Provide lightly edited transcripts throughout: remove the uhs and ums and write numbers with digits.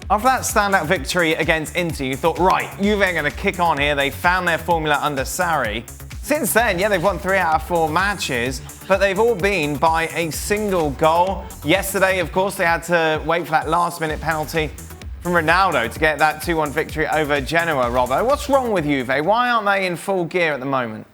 After that standout victory against Inter, you thought, right, Juve are going to kick on here. They found their formula under Sarri. Since then, yeah, they've won 3 out of 4 matches, but they've all been by a single goal. Yesterday, of course, they had to wait for that last-minute penalty from Ronaldo to get that 2-1 victory over Genoa, Robbo. What's wrong with Juve? Why aren't they in full gear at the moment?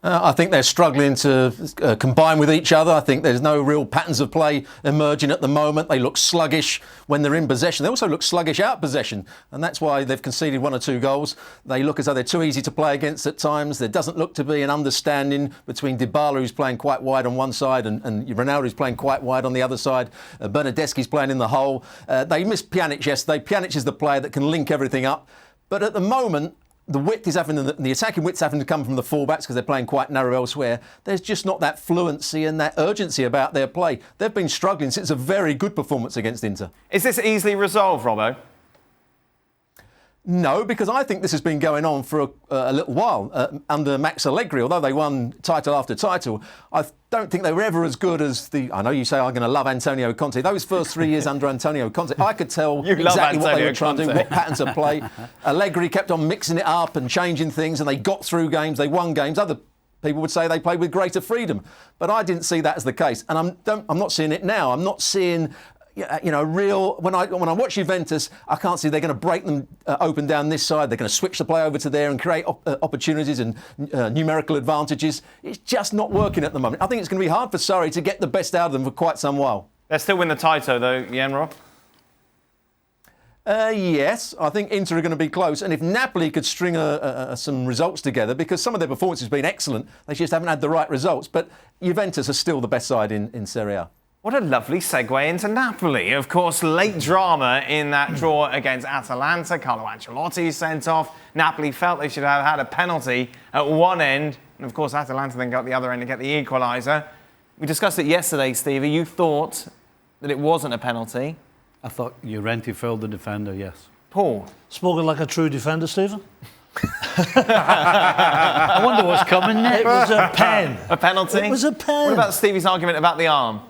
I think they're struggling to combine with each other. I think there's no real patterns of play emerging at the moment. They look sluggish when they're in possession. They also look sluggish out of possession, and that's why they've conceded 1 or 2 goals. They look as though they're too easy to play against at times. There doesn't look to be an understanding between Dybala, who's playing quite wide on one side, and Ronaldo, who's playing quite wide on the other side. Bernardeschi's playing in the hole. They missed Pjanic yesterday. Pjanic is the player that can link everything up. But at the moment, the attacking width's having to come from the fullbacks because they're playing quite narrow elsewhere. There's just not that fluency and that urgency about their play. They've been struggling since a very good performance against Inter. Is this easily resolved, Robbo? No, because I think this has been going on for a little while under Max Allegri. Although they won title after title, I don't think they were ever as good as I know you say I'm going to love Antonio Conte. Those first 3 years under Antonio Conte, I could tell exactly what they were trying to do, what patterns of play. Allegri kept on mixing it up and changing things, and they got through games, they won games. Other people would say they played with greater freedom, but I didn't see that as the case, and I'm not seeing it now. I'm not seeing real. When I watch Juventus, I can't see they're going to break them open down this side. They're going to switch the play over to there and create opportunities and numerical advantages. It's just not working at the moment. I think it's going to be hard for Sarri to get the best out of them for quite some while. They'll still win the title, though, Rob? Yes, I think Inter are going to be close. And if Napoli could string some results together, because some of their performances have been excellent, they just haven't had the right results. But Juventus are still the best side in Serie A. What a lovely segue into Napoli. Of course, late drama in that draw against Atalanta. Carlo Ancelotti sent off. Napoli felt they should have had a penalty at one end. And of course, Atalanta then got the other end to get the equaliser. We discussed it yesterday, Stevie. You thought that it wasn't a penalty. I thought Llorente fouled the defender, yes. Paul? Spoken like a true defender, Stephen. I wonder what's coming next. It was a pen. A penalty? It was a pen. What about Stevie's argument about the arm?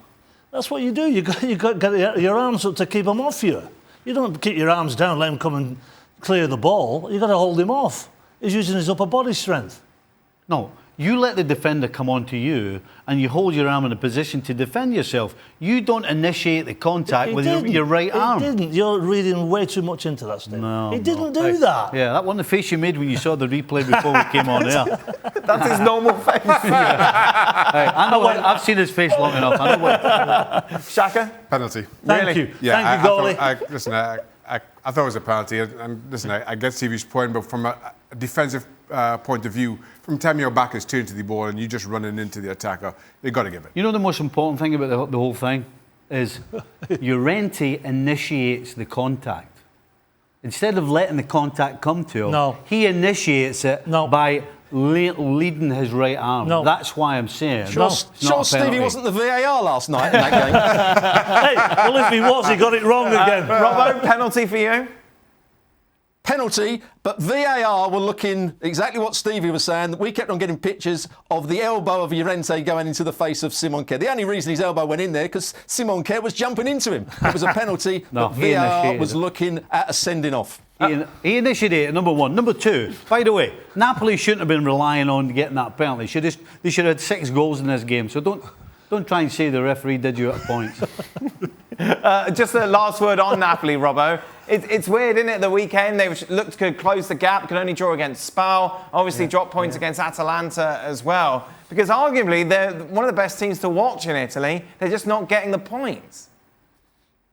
That's what you do. You got to get your arms up to keep him off you. You don't keep your arms down, let him come and clear the ball. You've got to hold him off. He's using his upper body strength. No, you let the defender come on to you and you hold your arm in a position to defend yourself. You don't initiate the contact with your right arm. He didn't. You're reading way too much into that, Steve. No, he didn't do that. Yeah, that wasn't the face you made when you saw the replay before we came on air. That's his normal face. Yeah. I know I've seen his face long enough. I know what. Shaka? Penalty. Thank you. Yeah, Thank you, goalie. I thought it was a penalty. And listen, I get Stevie's point, but from a defensive point of view, from the time your back is turned to the ball and you just running into the attacker, they've got to give it. You know the most important thing about the whole thing is Llorente initiates the contact. Instead of letting the contact come to him, he initiates it by leading his right arm. That's why I'm saying. Sure Stevie wasn't the VAR last night in that game. Hey, well, if he was, he got it wrong again. Robbo, penalty for you? Penalty, but VAR were looking exactly what Stevie was saying. We kept on getting pictures of the elbow of Llorente going into the face of Simon Kjær. The only reason his elbow went in there because Simon Kjær was jumping into him. It was a penalty, but VAR was looking at a sending off. He initiated it, number one. Number two, by the way, Napoli shouldn't have been relying on getting that penalty. They should have had 6 goals in this game. So don't try and say the referee did you at points. Just a last word on Napoli, Robbo. It's weird, isn't it? The weekend, they looked to close the gap, could only draw against Spal, obviously dropped points against Atalanta as well. Because arguably, they're one of the best teams to watch in Italy. They're just not getting the points.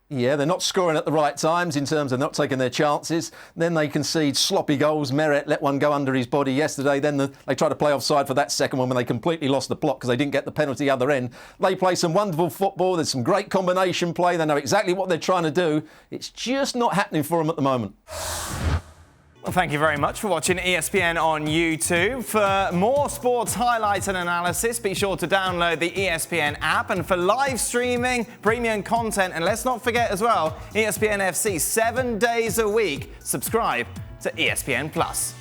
Yeah, they're not scoring at the right times in terms of not taking their chances. Then they concede sloppy goals. Meret let one go under his body yesterday. Then they tried to play offside for that second one when they completely lost the plot because they didn't get the penalty other end. They play some wonderful football. There's some great combination play. They know exactly what they're trying to do. It's just not happening for them at the moment. Well, thank you very much for watching ESPN on YouTube. For more sports highlights and analysis, be sure to download the ESPN app. And for live streaming, premium content, and let's not forget as well, ESPNFC 7 days a week. Subscribe to ESPN+.